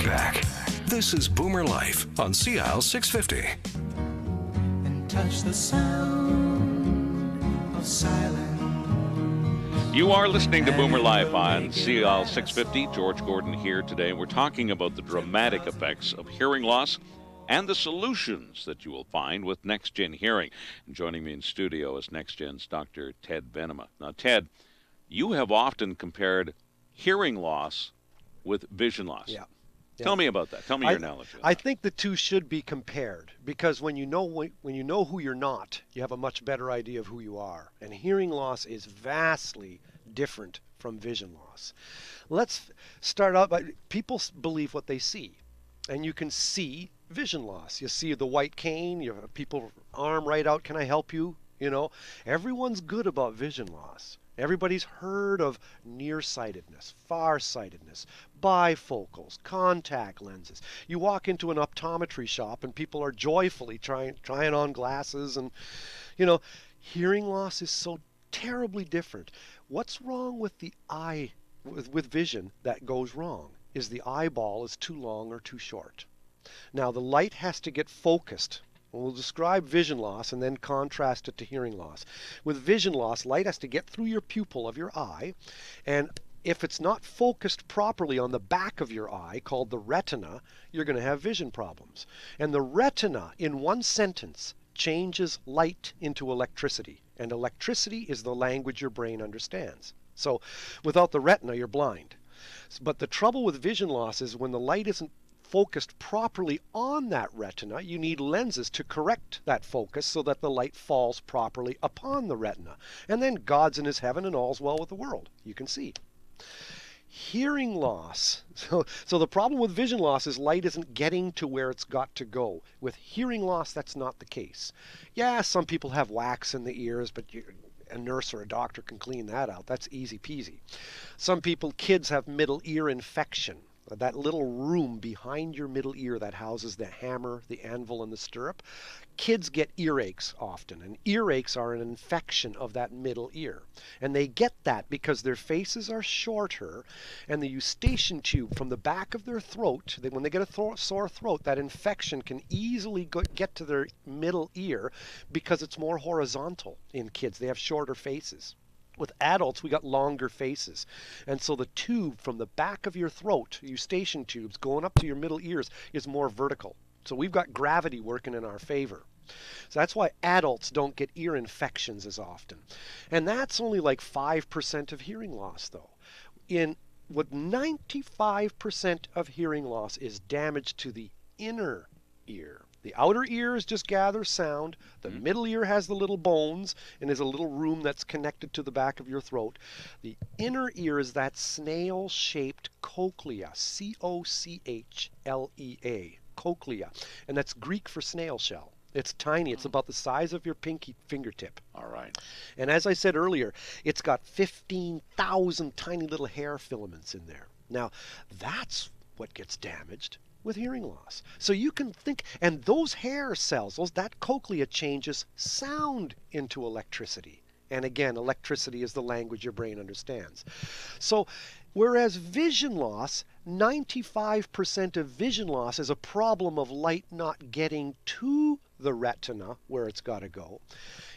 back. This is Boomer Life on CL 650. And touch the sound of silence. You are listening to Boomer Life on CL 650. George Gordon here today. We're talking about the dramatic effects of hearing loss and the solutions that you will find with NexGen Hearing. And joining me in studio is NexGen's Dr. Ted Venema. Now, Ted, you have often compared hearing loss with vision loss. Yeah. Tell me about that. Tell me your analogy. I think the two should be compared because when you know who you're not, you have a much better idea of who you are. And hearing loss is vastly different from vision loss. Let's start out by people believe what they see. And you can see vision loss. You see the white cane, you have people arm right out, can I help you? You know, everyone's good about vision loss. Everybody's heard of nearsightedness, farsightedness, bifocals, contact lenses. You walk into an optometry shop and people are joyfully trying on glasses, and you know, hearing loss is so terribly different. What's wrong with the eye, with vision that goes wrong is the eyeball is too long or too short. Now the light has to get focused. We'll describe vision loss and then contrast it to hearing loss. With vision loss, light has to get through your pupil of your eye, and if it's not focused properly on the back of your eye, called the retina, you're going to have vision problems. And the retina, in one sentence, changes light into electricity. And electricity is the language your brain understands. So without the retina, you're blind. But the trouble with vision loss is when the light isn't focused properly on that retina, you need lenses to correct that focus so that the light falls properly upon the retina. And then God's in his heaven and all's well with the world. You can see. Hearing loss. So the problem with vision loss is light isn't getting to where it's got to go. With hearing loss, that's not the case. Yeah, some people have wax in the ears, but a nurse or a doctor can clean that out. That's easy peasy. Some kids have middle ear infection. That little room behind your middle ear that houses the hammer, the anvil, and the stirrup. Kids get earaches often, and earaches are an infection of that middle ear. And they get that because their faces are shorter, and the eustachian tube from the back of their throat, when they get a sore throat, that infection can easily get to their middle ear because it's more horizontal in kids. They have shorter faces. With adults, we got longer faces. And so the tube from the back of your throat, eustachian tubes, going up to your middle ears is more vertical. So we've got gravity working in our favor. So that's why adults don't get ear infections as often. And that's only like 5% of hearing loss, though. With 95% of hearing loss is damage to the inner ear. The outer ears just gather sound. The middle ear has the little bones and is a little room that's connected to the back of your throat. The inner ear is that snail-shaped cochlea, C-O-C-H-L-E-A, cochlea, and that's Greek for snail shell. It's tiny. It's about the size of your pinky fingertip. All right. And as I said earlier, it's got 15,000 tiny little hair filaments in there. Now, that's what gets damaged with hearing loss. So you can think, and those hair cells, that cochlea changes sound into electricity. And again, electricity is the language your brain understands. So whereas vision loss, 95% of vision loss is a problem of light not getting to the retina where it's got to go.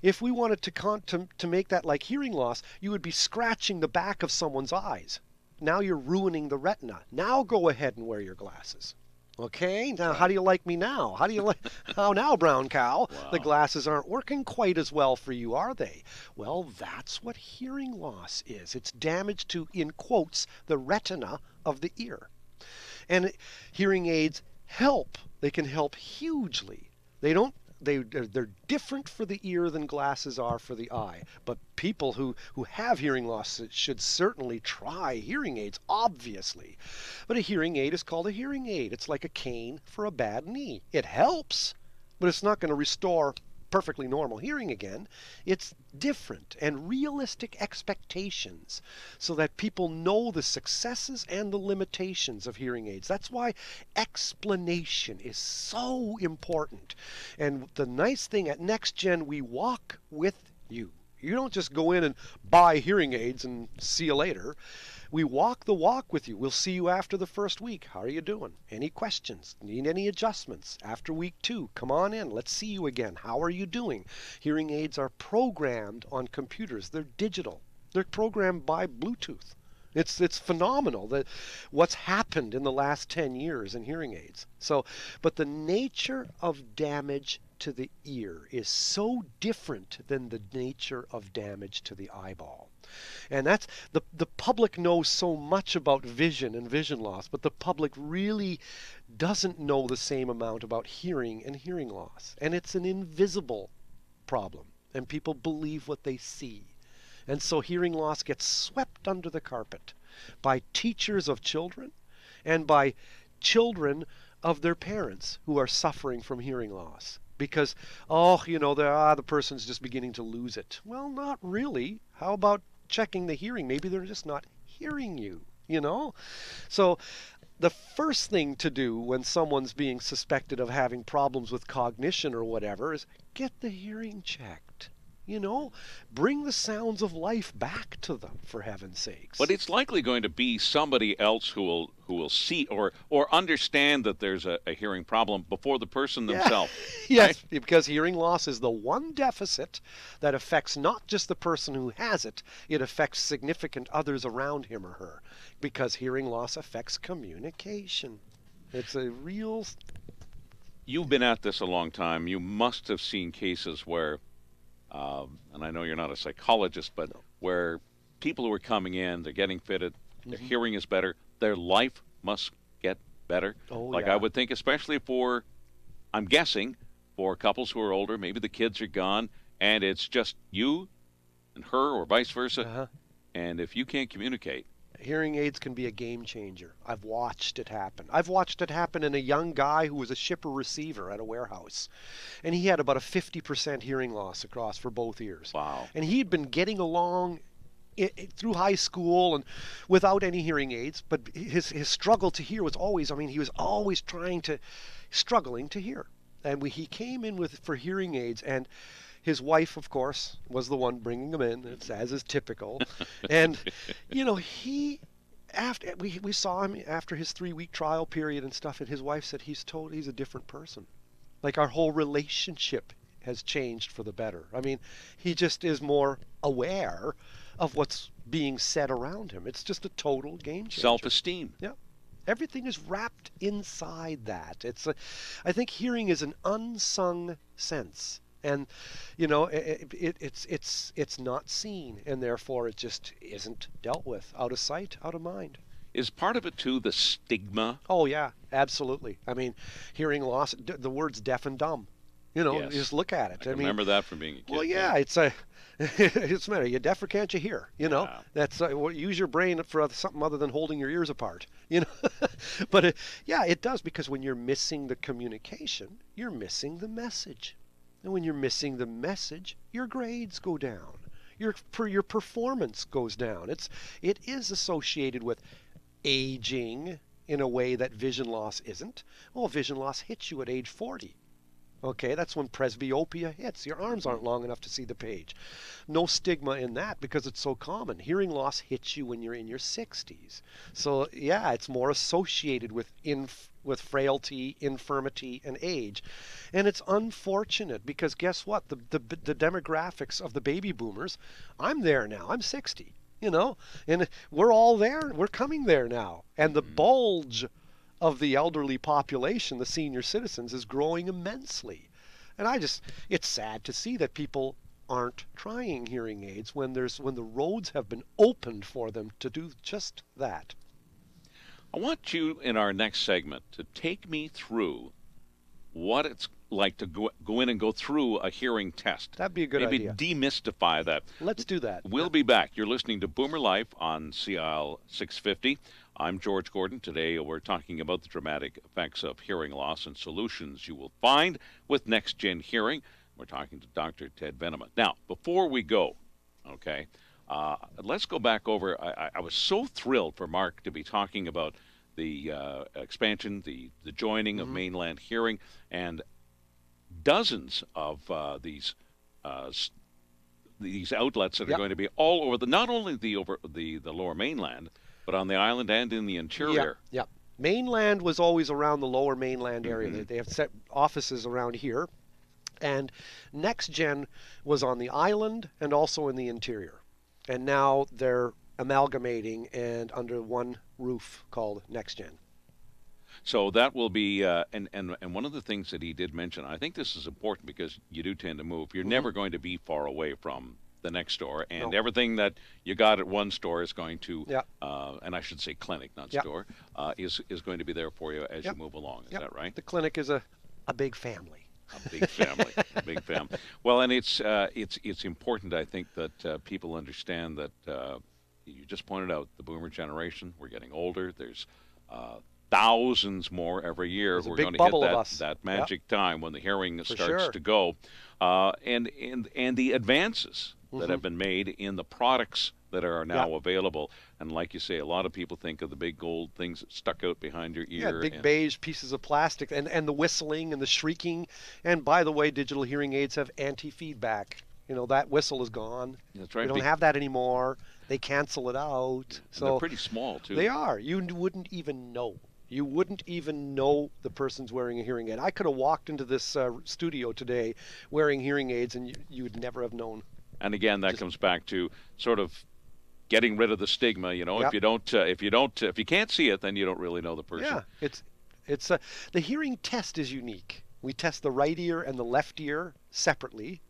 If we wanted to make that like hearing loss, you would be scratching the back of someone's eyes. Now you're ruining the retina. Now go ahead and wear your glasses. Okay, now how do you like me now? How now, brown cow? Wow. The glasses aren't working quite as well for you, are they? Well, that's what hearing loss is. It's damage to, in quotes, the retina of the ear. And hearing aids help. They can help hugely. They're different for the ear than glasses are for the eye. But people who have hearing loss should certainly try hearing aids, obviously. But a hearing aid is called a hearing aid. It's like a cane for a bad knee. It helps, but it's not going to restore perfectly normal hearing again. It's different and realistic expectations so that people know the successes and the limitations of hearing aids. That's why explanation is so important. And the nice thing at NexGen, we walk with you. You don't just go in and buy hearing aids and see you later. We walk the walk with you. We'll see you after the first week. How are you doing? Any questions? Need any adjustments? After week 2, come on in. Let's see you again. How are you doing? Hearing aids are programmed on computers. They're digital. They're programmed by Bluetooth. It's phenomenal that what's happened in the last 10 years in hearing aids. So, but the nature of damage to the ear is so different than the nature of damage to the eyeball. And that's the public knows so much about vision and vision loss, but the public really doesn't know the same amount about hearing and hearing loss. And it's an invisible problem, and people believe what they see. And so hearing loss gets swept under the carpet by teachers of children and by children of their parents who are suffering from hearing loss. Because, the person's just beginning to lose it. Well, not really. How about checking the hearing? Maybe they're just not hearing you, So the first thing to do when someone's being suspected of having problems with cognition or whatever is get the hearing checked. Bring the sounds of life back to them, for heaven's sakes. But it's likely going to be somebody else who will see or understand that there's a hearing problem before the person themselves. Yes, right? Because hearing loss is the one deficit that affects not just the person who has it, it affects significant others around him or her. Because hearing loss affects communication. It's a real... You've been at this a long time. You must have seen cases where... and I know you're not a psychologist, but where people who are coming in, they're getting fitted, their hearing is better, their life must get better. I would think, especially for, I'm guessing, for couples who are older, maybe the kids are gone, and it's just you and her or vice versa. And if you can't communicate, hearing aids can be a game changer. I've watched it happen. I've watched it happen in a young guy who was a shipper receiver at a warehouse. And he had about a 50% hearing loss across for both ears. Wow. And he'd been getting along through high school and without any hearing aids, but his struggle to hear was always, he was always struggling to hear. And he came in for hearing aids, and his wife, of course, was the one bringing him in, as is typical. And, we saw him after his 3-week trial period and stuff, and his wife said he's a different person. Like our whole relationship has changed for the better. He just is more aware of what's being said around him. It's just a total game changer. Self-esteem. Yeah. Everything is wrapped inside that. I think hearing is an unsung sense. And it's not seen, and therefore it just isn't dealt with. Out of sight, out of mind. Is part of it too the stigma? Oh yeah, absolutely. Hearing loss. The word's deaf and dumb. Yes. You just look at it. I remember that from being a kid. Well, yeah, it's a. It's a matter. You deaf or can't you hear? That's use your brain for something other than holding your ears apart. But it does, because when you're missing the communication, you're missing the message. And when you're missing the message, your grades go down. Your performance goes down. It is associated with aging in a way that vision loss isn't. Well, vision loss hits you at age 40. Okay, that's when presbyopia hits. Your arms aren't long enough to see the page. No stigma in that because it's so common. Hearing loss hits you when you're in your 60s. So yeah, it's more associated with frailty, infirmity, and age. And it's unfortunate because guess what? The demographics of the baby boomers, I'm there now. I'm 60, and we're all there. We're coming there now. And the bulge of the elderly population, the senior citizens, is growing immensely. And it's sad to see that people aren't trying hearing aids when the roads have been opened for them to do just that. I want you in our next segment to take me through what it's like to go in and go through a hearing test. That'd be a good idea. Maybe demystify that. Let's do that. We'll be back. You're listening to Boomer Life on CIL 650. I'm George Gordon. Today we're talking about the dramatic effects of hearing loss and solutions you will find with NexGen Hearing. We're talking to Dr. Ted Venema. Now, before we go, okay, let's go back over. I was so thrilled for Mark to be talking about the expansion, the joining of mainland hearing, and dozens of these outlets that are going to be all over not only the lower mainland, But on the island and in the interior. Yeah. Mainland was always around the lower mainland area. They have set offices around here. And NexGen was on the island and also in the interior. And now they're amalgamating and under one roof called NexGen. So that will be, and one of the things that he did mention, I think this is important because you do tend to move. You're never going to be far away from the next store, and everything that you got at one store is going to, and I should say clinic, not store, is going to be there for you as you move along. Is that right? The clinic is a big family. A big family, a big family. Well, and it's important, I think, that people understand that you just pointed out the boomer generation. We're getting older. There's thousands more every year. We're going to hit that magic time when the hearing starts to go, and the advances that have been made in the products that are now available. And like you say, a lot of people think of the big gold things that stuck out behind your ear. Yeah, big beige pieces of plastic, and the whistling and the shrieking. And by the way, digital hearing aids have anti-feedback. You know, that whistle is gone. That's right. We don't have that anymore. They cancel it out. So they're pretty small, too. They are. You wouldn't even know. You wouldn't even know the person's wearing a hearing aid. I could have walked into this studio today wearing hearing aids, and you would never have known. And again, that comes back to sort of getting rid of the stigma. You know, if you can't see it, then you don't really know the person. Yeah, it's the hearing test is unique. We test the right ear and the left ear separately,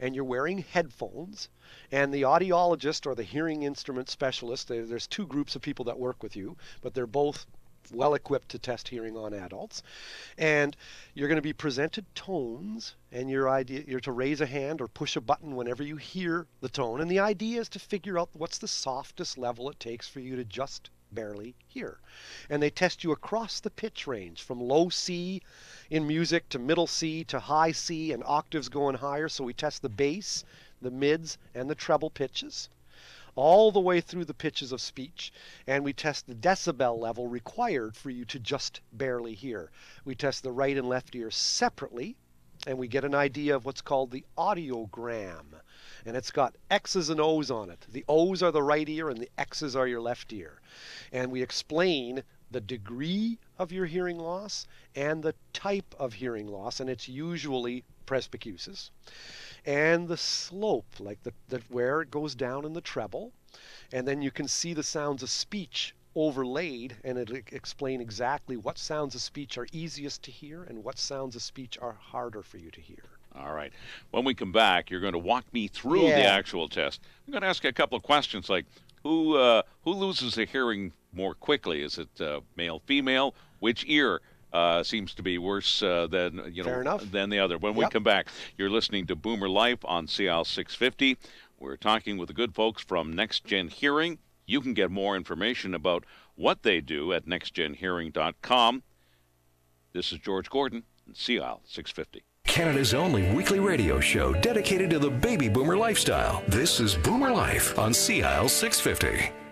and you're wearing headphones. And the audiologist or the hearing instrument specialist, there's two groups of people that work with you, but they're both well equipped to test hearing on adults. And you're going to be presented tones, and you're to raise a hand or push a button whenever you hear the tone. And the idea is to figure out what's the softest level it takes for you to just barely hear. And they test you across the pitch range from low C in music to middle C to high C, and octaves going higher. So we test the bass, the mids, and the treble pitches, all the way through the pitches of speech. And we test the decibel level required for you to just barely hear. We test the right and left ear separately, and we get an idea of what's called the audiogram. And it's got X's and O's on it. The O's are the right ear and the X's are your left ear. And we explain the degree of your hearing loss and the type of hearing loss, and it's usually presbycusis, and the slope, like where it goes down in the treble. And then you can see the sounds of speech overlaid, and it'll explain exactly what sounds of speech are easiest to hear and what sounds of speech are harder for you to hear. All right. When we come back, you're going to walk me through the actual test. I'm going to ask you a couple of questions, like who loses a hearing more quickly? Is it male, female? Which ear seems to be worse than the other? When we come back, you're listening to Boomer Life on CL 650. We're talking with the good folks from NexGen Hearing. You can get more information about what they do at nextgenhearing.com. This is George Gordon on CL 650. Canada's only weekly radio show dedicated to the baby boomer lifestyle. This is Boomer Life on CL 650.